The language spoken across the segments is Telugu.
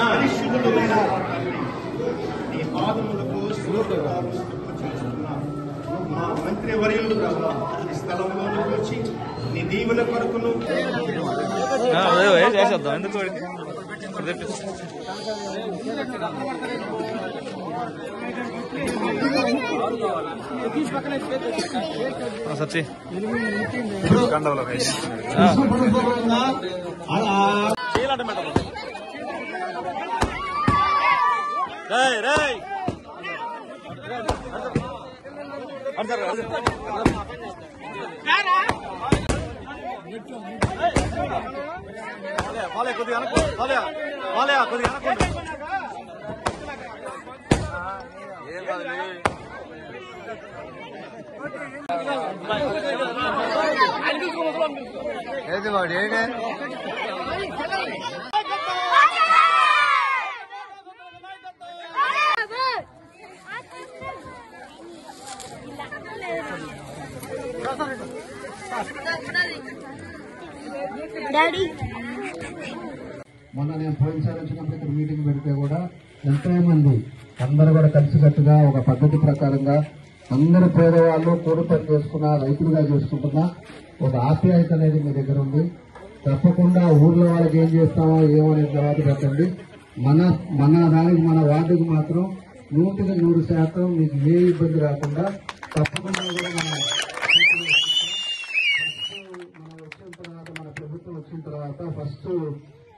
పరిశుద్ధుడైన నీ పాదములకు స్తోత్రాలు చేస్తున్నాను. మా మంత్రి వర్యులు ఈ స్థలంలోకి వచ్చి నీ దీవుల కొరకును సచ్చి ఏది వాడు ఏడే మొన్న నేను పోయినసారి వచ్చినప్పుడు ఇక్కడ మీటింగ్ పెడితే కూడా ఎంతో మంది అందరూ కూడా కలిసికట్టుగా ఒక పద్ధతి ప్రకారంగా అందరు పేదవాళ్ళు కూలి పని చేసుకున్న రైతులుగా చేసుకుంటున్న ఒక ఆప్యాయత అనేది మీ దగ్గర ఉంది. తప్పకుండా ఊర్లో వాళ్ళకి ఏం చేస్తామో ఏమో అనేది తర్వాత పెట్టండి. మన దానికి మన వార్డుకి మాత్రం 100% మీకు ఏ ఇబ్బంది రాకుండా తప్పకుండా కూడా మనం వచ్చిన తర్వాత మన ప్రభుత్వం వచ్చిన తర్వాత ఫస్ట్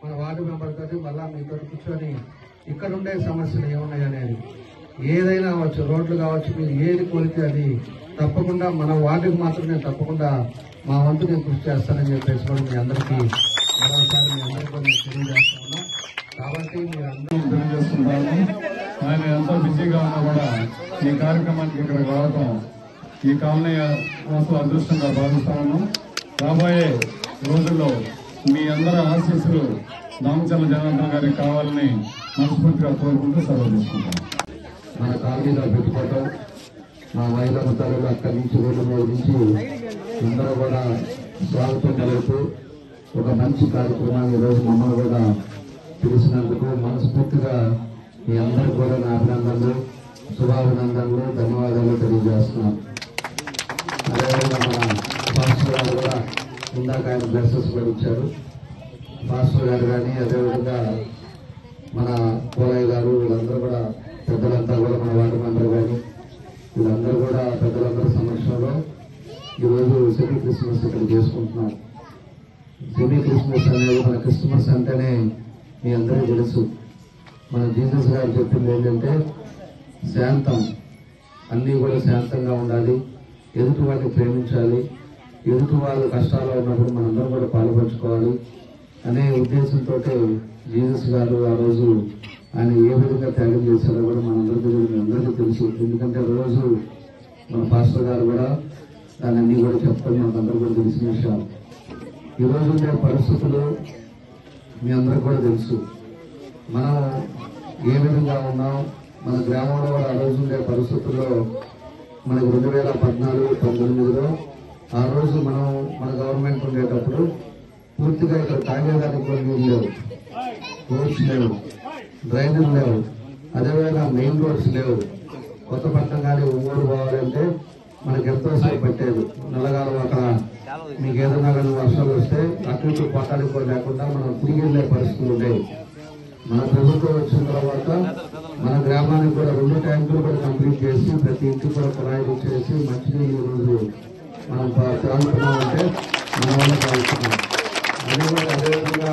మన వార్డు మెంబర్ తోటి మళ్ళా మీతో కూర్చొని ఇక్కడ ఉండే సమస్యలు ఏమున్నాయి అనేది ఏదైనా అవ్వచ్చు, రోడ్లు కావచ్చు, మీరు ఏది కోరితే అది తప్పకుండా మన వార్డుకి మాత్రం నేను తప్పకుండా మా వంతు నేను కృషి చేస్తానని చెప్పేసి కూడా మీ అందరికీ మరోసారి మీ అందరికీ తెలియజేస్తా ఉన్నా. కాబట్టి మీరు అందరూ తెలియజేస్తున్నాను. ఆయన ఎంతో బిజీగా ఉన్నా కూడా ఈ కార్యక్రమానికి ఇక్కడ రావడం ఈ కాలనీ కోసం అదృష్టంగా భావిస్తాను. రాబోయే రోజుల్లో మీ అందరి ఆశీస్సులు దామచర్ల జనార్దన్ గారికి కావాలని మనస్ఫూర్తిగా కోరుకుంటూ సెలవు తీసుకుంటాను. మన కాలనీలో పెట్టుకోవటం మా మహిళా ముద్దాలు అక్కడి నుంచి రోడ్డు మీద నుంచి అందరూ కూడా స్వాగతం కలుగుతూ ఒక మంచి కార్యక్రమాన్ని ఈరోజు మమ్మల్ని కూడా పిలిచినందుకు మనస్ఫూర్తిగా మీ అందరికీ కూడా నా అభినందనలు, శుభాభినందనలు, ధన్యవాదాలు తెలియజేస్తున్నాం. అదేవిధంగా మన పాస్టర్ గారు కూడా ఇందాక ఆయన బ్లెస్సెస్ కూడా ఇచ్చారు. పాస్టర్ గారు కానీ అదేవిధంగా మన పోలయ్య గారు వీళ్ళందరూ కూడా పెద్దలంతా కూడా మన వార్డు మెంబర్ కానీ వీళ్ళందరూ కూడా పెద్దలందరి సమక్షంలో ఈరోజు సెమీ క్రిస్మస్ ఇక్కడ చేసుకుంటున్నాం. సెమీ క్రిస్మస్ అనేది మన క్రిస్మస్ అంటేనే మీ అందరికీ తెలుసు. మన జీసస్ గారు చెప్పింది ఏంటంటే శాంతం, అన్నీ కూడా శాంతంగా ఉండాలి, ఎదుటి వారిని ప్రేమించాలి, ఎదుటి వాళ్ళు కష్టాల్లో ఉన్నప్పుడు మనందరం కూడా పాల్పంచుకోవాలి అనే ఉద్దేశంతో జీసస్ గారు ఆ రోజు ఆయన ఏ విధంగా త్యాగం చేశారో కూడా మనందరికీ తెలుసు. ఎందుకంటే రోజు మన పాస్టర్ గారు కూడా దాన్ని అన్ని కూడా చెప్తారు, మనకందరూ కూడా తెలిసిన విషయాలు. ఈ రోజు ఉండే పరిస్థితులు మీ అందరికి కూడా తెలుసు. మనం ఏ విధంగా ఉన్నాం, మన గ్రామంలో కూడా ఆ రోజు ఉండే పరిస్థితుల్లో మనకు 2014-19లో ఆ రోజు మనం మన గవర్నమెంట్ ఉండేటప్పుడు పూర్తిగా ఇక్కడ తాగేదానికి కూడా నీళ్ళు లేవు, రోడ్స్ లేవు, డ్రైనేజ్ లేవు, అదేవిధంగా మెయిన్ రోడ్స్ లేవు. కొత్తపట్నం కానీ ఊరు పోవాలంటే మనకి ఎంతో సేపు పట్టేది. నల్లగాలం అక్కడ మీకు ఏదైనా కానీ వర్షాలు వస్తే అటు ఇటు పట్టాలకు కూడా లేకుండా మనం తిరిగి వెళ్ళే పరిస్థితులు ఉండేవి. మన ప్రభుత్వం వచ్చిన తర్వాత మన గ్రామానికి కూడా 2 ట్యాంకులు కూడా కంప్లీట్ చేసి ప్రతి ఇంటికి కూడా కుళాయిలు చేసి మంచినీళ్ళు ఈరోజు మనం తాగుతున్నామంటే మన వల్ల తాగుతున్నాం. అదేవిధంగా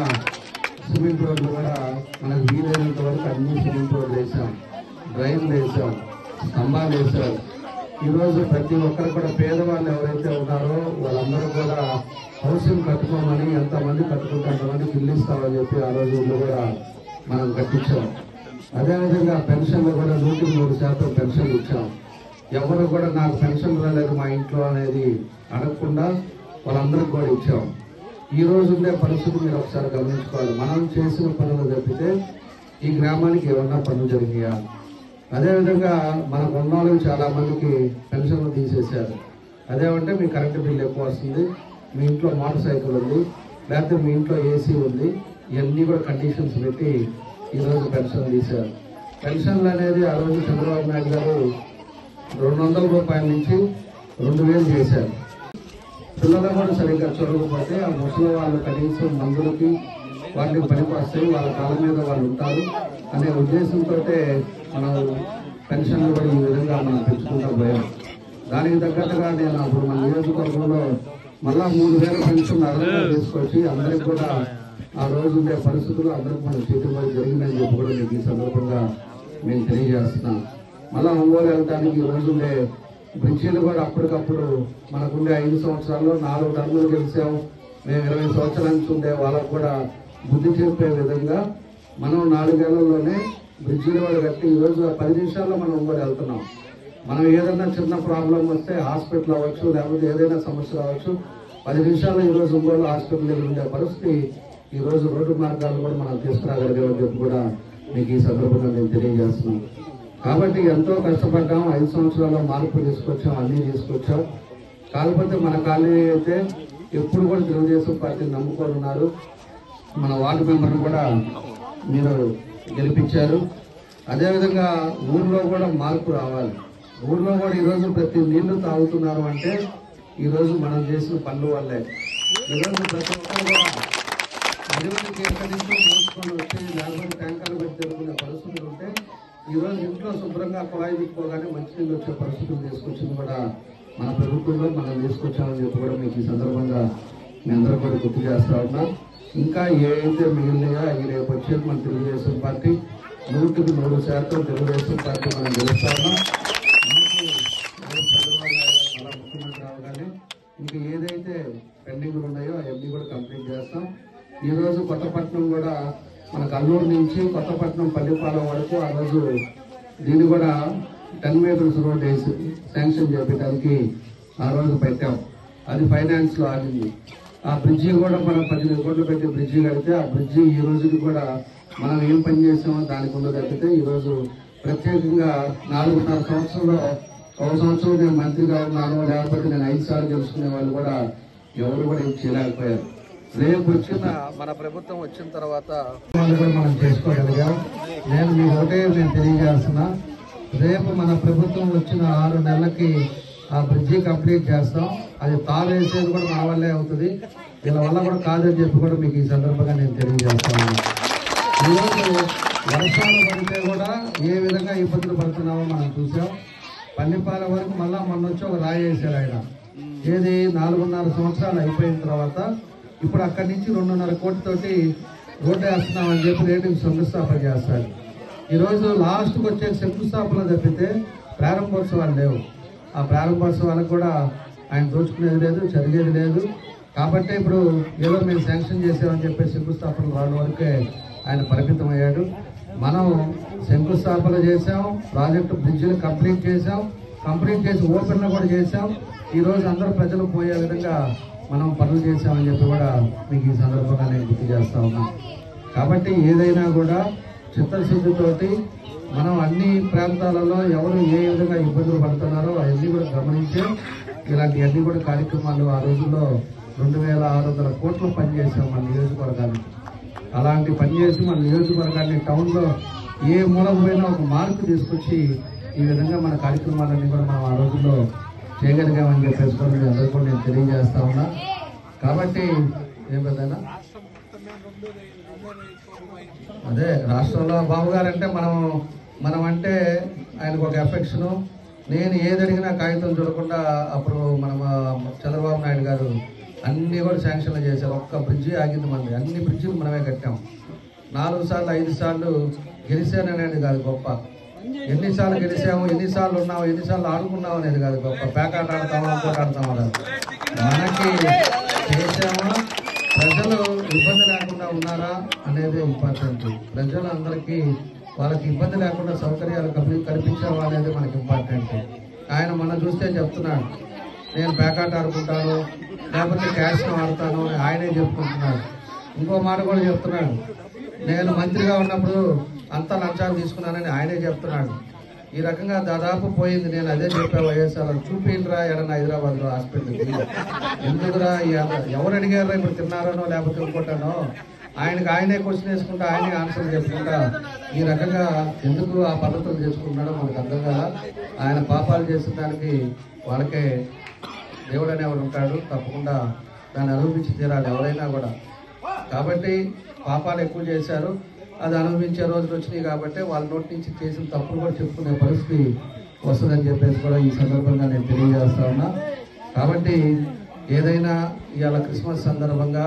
సిమెంట్ రోడ్లు కూడా మనకు వీలైనంత వరకు అన్ని సిమెంట్ రోడ్లు వేసాం, డ్రైన్లు వేసాం, స్తంభాలు వేసాం. ఈరోజు ప్రతి ఒక్కరు కూడా పేదవాళ్ళు ఎవరైతే ఉన్నారో వాళ్ళందరూ కూడా హౌసింగ్ కట్టుకోమని ఎంతమంది కట్టుకుంటే అంతమందికి ఇల్లు ఇస్తామని చెప్పి ఆ రోజు ఇల్లు కూడా మనం కట్టించాం. అదేవిధంగా పెన్షన్లు కూడా 103% పెన్షన్లు ఇచ్చాం. ఎవరు కూడా నాకు పెన్షన్ రాలేదు మా ఇంట్లో అనేది అడగకుండా వాళ్ళందరికీ కూడా ఇచ్చాం. ఈ రోజు ఉండే పరిస్థితి మీరు ఒకసారి గమనించుకోవాలి. మనం చేసిన పనులు తప్పితే ఈ గ్రామానికి ఏమన్నా పనులు జరిగాయా? అదేవిధంగా మనకు ఉన్న చాలా మందికి పెన్షన్లు తీసేశారు. అదేమంటే మీ కరెంటు బిల్లు ఎక్కువ వస్తుంది, మీ ఇంట్లో మోటార్ సైకిల్ ఉంది, లేకపోతే మీ ఇంట్లో ఏసీ ఉంది, ఇవన్నీ కూడా కండిషన్స్ పెట్టి ఈరోజు పెన్షన్ తీశారు. పెన్షన్లు అనేది ఆ రోజు చంద్రబాబు నాయుడు గారు 200 రూపాయల నుంచి 2000 చేశారు. పిల్లలు కూడా సరిగ్గా చూడకపోతే ఆ ముసలి వాళ్ళు కనీసం మందులకి వాటికి పనికి వస్తాయి, వాళ్ళ కాళ్ళ మీద వాళ్ళు ఉంటారు అనే ఉద్దేశంతో మనం పెన్షన్లు కూడా ఈ విధంగా మనం పెంచుకుంటూ పోయాం. దానికి తగ్గట్టుగా నేను అప్పుడు మన నియోజకవర్గంలో మళ్ళా 3000 పెన్షన్ అదనంగా తీసుకొచ్చి అందరికి కూడా ఆ రోజు ఉండే పరిస్థితులు అందరికి మనం చేతులు జరిగిందని చెప్పి కూడా మీకు ఈ సందర్భంగా మేము తెలియజేస్తున్నాం. మళ్ళా ఒంగోలు వెళ్ళడానికి ఈ రోజు ఉండే బ్రిడ్జీలు కూడా అప్పటికప్పుడు మనకుండే 5 సంవత్సరాల్లో 4 టర్ములు గెలిచాం. మేము 20 సంవత్సరాల నుంచి ఉండే వాళ్ళకు కూడా బుద్ధి చెప్పే విధంగా మనం 4 ఏళ్లలోనే బ్రిడ్జీలు కూడా కట్టి ఈరోజు 10 నిమిషాల్లో మనం ఒంగోలు వెళ్తున్నాం. మనం ఏదైనా చిన్న ప్రాబ్లం వస్తే హాస్పిటల్ అవ్వచ్చు, లేకపోతే ఏదైనా సమస్య రావచ్చు, 10 నిమిషాల్లో ఈరోజు ఒంగోలు హాస్పిటల్ దగ్గర ఉండే పరిస్థితి ఈ రోజు రోడ్డు మార్గాలు కూడా మనం తీసుకురాగలిగామని చెప్పి కూడా మీకు ఈ సందర్భంగా నేను తెలియజేస్తున్నాను. కాబట్టి ఎంతో కష్టపడ్డాం, 5 సంవత్సరాల్లో మార్పు తీసుకొచ్చాం, అన్నీ తీసుకొచ్చాం. కాకపోతే మన కాలనీ అయితే ఎప్పుడు కూడా తెలుగుదేశం పార్టీని నమ్ముకొని ఉన్నారు. మన వార్డు మెంబర్ని కూడా మీరు గెలిపించారు. అదేవిధంగా ఊర్లో కూడా మార్పు రావాలి. ఊర్లో కూడా ఈరోజు ప్రతి నీళ్లు తాగుతున్నారు అంటే ఈరోజు మనం చేసిన పనుల వల్లే. ఈరోజు ప్రతి ఒక్కరు కూడా అభివృద్ధికి ఎక్కడి నుంచో మోసుకొని వచ్చి లేకపోతే ట్యాంకర్లు పెట్టి జరుగుతున్న పరిస్థితులు ఉంటే ఈరోజు ఇంట్లో శుభ్రంగా కుళాయి తిప్పుకోగానే మంచినీళ్ళు వచ్చే పరిస్థితులు తీసుకొచ్చింది కూడా మన ప్రభుత్వంలో మనం తీసుకొచ్చామని చెప్పి కూడా మీకు ఈ సందర్భంగా మీ అందరూ కూడా గుర్తు చేస్తా ఉన్నా. ఇంకా ఏదైతే మిగిలినాయో అవి రేపు వచ్చేది మన తెలుగుదేశం పార్టీ 100% తెలుగుదేశం పార్టీ మనం గెలుస్తా ఉన్నాం. చంద్రబాబు నాయుడు గారు మళ్ళా ముఖ్యమంత్రి రావగానే ఇంకా ఏదైతే పెండింగ్లు ఉన్నాయో అవన్నీ కూడా కంప్లీట్ చేస్తాం. ఈ రోజు కొత్తపట్నం కూడా మనకు అల్లూరు నుంచి కొత్తపట్నం పల్లిపాలెం వరకు ఆ రోజు దీన్ని కూడా 10 మీటర్స్ రోడ్ వేసి శాంక్షన్ చేయడానికి ఆ రోజు పెట్టాం. అది ఫైనాన్స్ లో ఆగింది. ఆ బ్రిడ్జి కూడా మనం 18 కోట్లు పెట్టి బ్రిడ్జి కడితే ఆ బ్రిడ్జి ఈ రోజుకి కూడా మనం ఏం పని చేసామో దానికి ఉన్న తప్పితే ఈ రోజు ప్రత్యేకంగా 4.5 సంవత్సరంలో 1 సంవత్సరం నేను మంత్రిగా ఉన్నాను, లేకపోతే నేను 5 సార్లు గెలుచుకునే వాళ్ళు కూడా ఎవరు కూడా ఏం చేయలేకపోయారు. రేపు వచ్చిన మన ప్రభుత్వం వచ్చిన తర్వాత వాళ్ళు కూడా మనం చేసుకోగలిగాం. నేను తెలియజేస్తున్నా, రేపు మన ప్రభుత్వం వచ్చిన 6 నెలలకి ఆ బ్రిడ్జి కంప్లీట్ చేస్తాం. అది తాళ వేసేది కూడా మన వల్లే అవుతుంది, వీళ్ళ వల్ల కూడా కాదని చెప్పి కూడా మీకు ఈ సందర్భంగా నేను తెలియజేస్తాను. ఈరోజు వర్షాలు పడితే కూడా ఏ విధంగా ఇబ్బందులు పడుతున్నామో మనం చూసాం. పల్లిపాలెం వరకు మళ్ళా మొన్న వచ్చి ఒక రాయి వేశారు ఆయన. ఏది 4.5 సంవత్సరాలు అయిపోయిన తర్వాత ఇప్పుడు అక్కడి నుంచి 2.5 కోట్లతోటి రోడ్డు వేస్తున్నామని చెప్పి రేటు శంకుస్థాపన చేస్తారు. ఈరోజు లాస్ట్కి వచ్చే శంకుస్థాపన తప్పితే ప్రారంభోత్సవాలు లేవు. ఆ ప్రారంభోత్సవాలకు కూడా ఆయన దోచుకునేది లేదు, జరిగేది లేదు. కాబట్టి ఇప్పుడు ఏదో మేము శాంక్షన్ చేసామని చెప్పి శంకుస్థాపన వాళ్ళ వరకే ఆయన పరిమితం అయ్యాడు. మనం శంకుస్థాపన చేసాం, ప్రాజెక్టు బ్రిడ్జిలు కంప్లీట్ చేసాం, కంప్లీట్ చేసి ఓపెన్లో కూడా చేసాం. ఈరోజు అందరూ ప్రజలు పోయే విధంగా మనం పనులు చేసామని చెప్పి కూడా మీకు ఈ సందర్భంగా నేను గుర్తు చేస్తా ఉన్నాను. కాబట్టి ఏదైనా కూడా చిత్తశుద్ధితోటి మనం అన్ని ప్రాంతాలలో ఎవరు ఏ విధంగా ఇబ్బందులు పడుతున్నారో అవన్నీ కూడా గమనించి ఇలాంటివన్నీ కూడా కార్యక్రమాలు ఆ రోజుల్లో 2600 కోట్లు పనిచేసాం మన నియోజకవర్గానికి. అలాంటి పనిచేసి మన నియోజకవర్గాన్ని టౌన్లో ఏ మూలకు పోయినా ఒక మార్పు తీసుకొచ్చి ఈ విధంగా మన కార్యక్రమాలన్నీ కూడా మనం ఆ రోజుల్లో చేయగలిగామని చెప్పేసి కూడా అందరూ కూడా నేను తెలియజేస్తా ఉన్నా. కాబట్టి ఏం పెద్దనా అదే రాష్ట్రంలో బాబు గారు అంటే మనం అంటే ఆయనకు ఒక ఎఫెక్షను. నేను ఏది అడిగినా కాగితం చూడకుండా అప్పుడు మన చంద్రబాబు నాయుడు గారు అన్ని కూడా శాంక్షన్లు చేశారు. ఒక్క బ్రిడ్జి ఆగింది మనది, అన్ని బ్రిడ్జిలు మనమే కట్టాం. 4 సార్లు 5 సార్లు గెలిచాననేది కాదు గొప్ప, ఎన్నిసార్లు గెలిచాము, ఎన్నిసార్లు ఉన్నాము, ఎన్నిసార్లు ఆడుకున్నాము అనేది కాదు గొప్ప. ప్యాకాట ఆడతామా, ఇంకోటి ఆడతామా కాదు. మనకి చేసామా, ప్రజలు ఇబ్బంది లేకుండా ఉన్నారా అనేది ఇంపార్టెంట్. ప్రజలందరికీ వాళ్ళకి ఇబ్బంది లేకుండా సౌకర్యాలు కల్పించావా అనేది మనకి ఇంపార్టెంట్. ఆయన మనం చూస్తే చెప్తున్నాడు, నేను ప్యాకాట్ ఆడుకుంటాను, లేకపోతే క్యాష్ను ఆడతాను అని ఆయనే చెప్పుకుంటున్నాడు. ఇంకో మాట కూడా చెప్తున్నాడు, నేను మంత్రిగా ఉన్నప్పుడు అంతా లంచాలు తీసుకున్నానని ఆయనే చెప్తున్నాడు. ఈ రకంగా దాదాపు పోయింది. నేను అదే చెప్పా వైఎస్ఆర్ చూపించరా ఎడన్నా హైదరాబాద్లో హాస్పిటల్కి ఎందుకురా ఎవరు అడిగారా ఇప్పుడు తిన్నారనో లేకపోతే ఇంకోటానో ఆయనే క్వశ్చన్ వేసుకుంటా ఆయనే ఆన్సర్ చెప్పుకుంటా ఈ రకంగా ఎందుకు ఆ పద్ధతులు చేసుకుంటున్నాడో మనకు అర్థం కదా. ఆయన పాపాలు చేసిన దానికి వాళ్ళకే దేవుడు అనేవాడు ఉంటాడు, తప్పకుండా దాన్ని అనుభవించి తీరాలి ఎవరైనా కూడా. కాబట్టి పాపాలు ఎక్కువ చేశారు, అది అనుభవించే రోజులు వచ్చినాయి కాబట్టి వాళ్ళ నోటి నుంచి చేసిన తప్పులు కూడా చెప్పుకునే పరిస్థితి వస్తుందని చెప్పేసి కూడా ఈ సందర్భంగా నేను తెలియజేస్తా ఉన్నా. కాబట్టి ఏదైనా ఇవాళ క్రిస్మస్ సందర్భంగా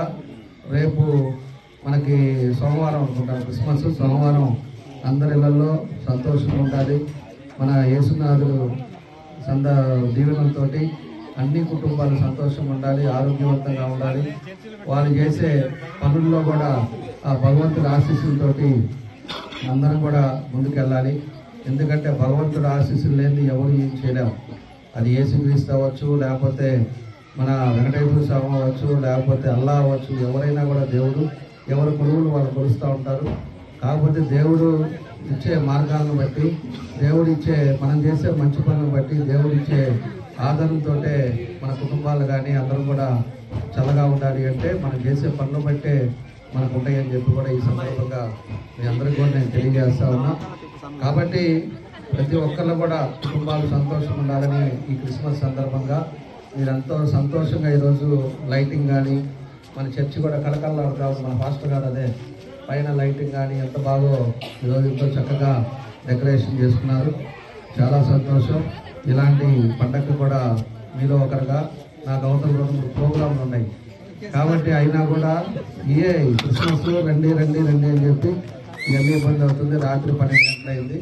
రేపు మనకి సోమవారం అనుకుంటాం క్రిస్మస్, సోమవారం అందరి ఇళ్లలో సంతోషంగా ఉండాలి. మన యేసునాథుడు దీవెనలతో అన్ని కుటుంబాలు సంతోషంగా ఉండాలి, ఆరోగ్యవంతంగా ఉండాలి. వాళ్ళు చేసే పనుల్లో కూడా ఆ భగవంతుడి ఆశీస్సులతోటి అందరం కూడా ముందుకెళ్ళాలి. ఎందుకంటే భగవంతుడి ఆశీస్సులు లేని ఎవరు ఏం చేయలేము. అది యేసుక్రీస్తు అవ్వచ్చు, లేకపోతే మన వెంకటేశ్వర స్వామి అవ్వచ్చు, లేకపోతే అల్లా అవ్వచ్చు, ఎవరైనా కూడా దేవుడు ఎవరి కొలువులు వాళ్ళు కొలుస్తూ ఉంటారు. కాకపోతే దేవుడు ఇచ్చే మార్గాలను బట్టి, దేవుడు ఇచ్చే మనం చేసే మంచి పనులను బట్టి, దేవుడు ఇచ్చే ఆదరణతో మన కుటుంబాలు కానీ అందరం కూడా చల్లగా ఉండాలి. అంటే మనం చేసే పనులు బట్టే మనకు ఉంటాయని చెప్పి కూడా ఈ సందర్భంగా మీ అందరికీ కూడా నేను తెలియజేస్తా ఉన్నా. కాబట్టి ప్రతి ఒక్కళ్ళు కూడా కుటుంబాలు సంతోషంగా ఉండాలని ఈ క్రిస్మస్ సందర్భంగా మీరెంతో సంతోషంగా ఈరోజు లైటింగ్ కానీ మన చర్చి కూడా కళకళలాడుతూ ఉంది. మన పాస్టర్ గారు అదే పైన లైటింగ్ కానీ ఎంత బాగో ఈరోజు ఎంతో చక్కగా డెకరేషన్ చేసుకున్నారు. చాలా సంతోషం. ఇలాంటి పండగ కూడా మీలో ఒకరుగా నాకు అవతల 2-3 ప్రోగ్రాంలు ఉన్నాయి కాబట్టి అయినా కూడా క్రిస్మస్ రండి అని చెప్పి ఇవన్నీ ఇబ్బంది అవుతుంది. రాత్రి 12 గంటలైంది.